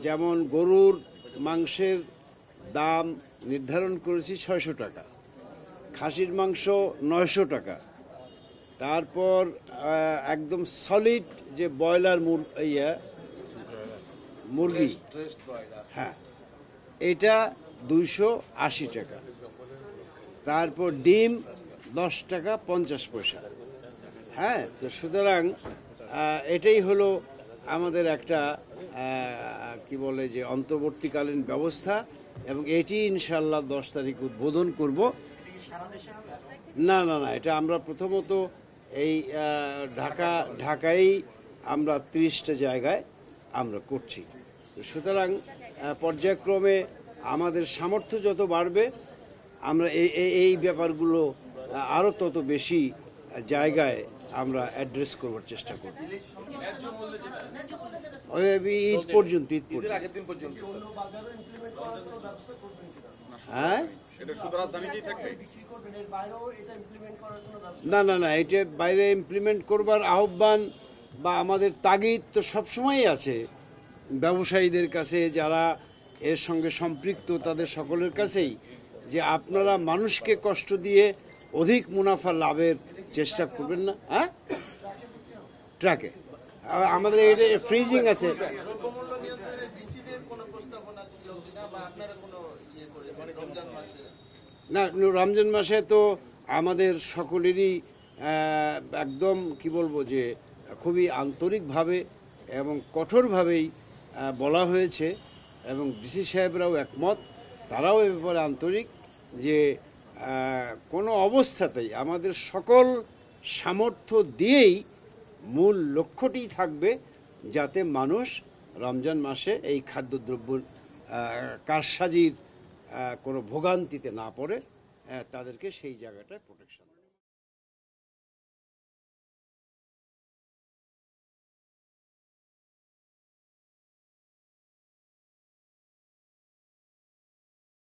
যেমন গরুর মাংসের দাম নির্ধারণ করেছি 600 টাকা, খাসির মাংস 900 টাকা, তারপর একদম সলিড যে ব্রয়লার মুরগি, হ্যাঁ, এটা 280 টাকা, তারপর ডিম 10 টাকা 50 পয়সা। হ্যাঁ, তো সুতরাং এটাই হলো আমাদের একটা কি বলে যে অন্তর্বর্তীকালীন ব্যবস্থা, এবং এটি ইনশাল্লাহ 10 তারিখ উদ্বোধন করব। না না না, এটা আমরা প্রথমত এই ঢাকায় আমরা 30টা জায়গায় আমরা করছি। সুতরাং পর্যায়ক্রমে আমাদের সামর্থ্য যত বাড়বে আমরা এই ব্যাপারগুলো আরও তত বেশি জায়গায় আমরা অ্যাড্রেস করবার চেষ্টা করব। ঈদ পর্যন্ত হ্যাঁ, না না না, এটা বাইরে ইমপ্লিমেন্ট করবার আহ্বান বা আমাদের তাগিদ তো সবসময়ই আছে ব্যবসায়ীদের কাছে, যারা এর সঙ্গে সম্পৃক্ত তাদের সকলের কাছেই, যে আপনারা মানুষকে কষ্ট দিয়ে অধিক মুনাফা লাভের চেষ্টা করবেন না। হ্যাঁ, ট্রাকে আমাদের এটা ফ্রিজিং আছে। না, রমজান মাসে তো আমাদের সকলেরই একদম কি বলবো যে খুবই আন্তরিকভাবে এবং কঠোরভাবেই বলা হয়েছে, এবং ডিসি সাহেবরাও একমত, তারাও এ ব্যাপারে আন্তরিক যে কোনো অবস্থাতেই আমাদের সকল সামর্থ্য দিয়েই মূল লক্ষ্যটি থাকবে যাতে মানুষ রমজান মাসে এই খাদ্যদ্রব্য কারসাজির কোনো ভোগান্তিতে না পড়ে, তাদেরকে সেই জায়গাটায় প্রোটেকশন।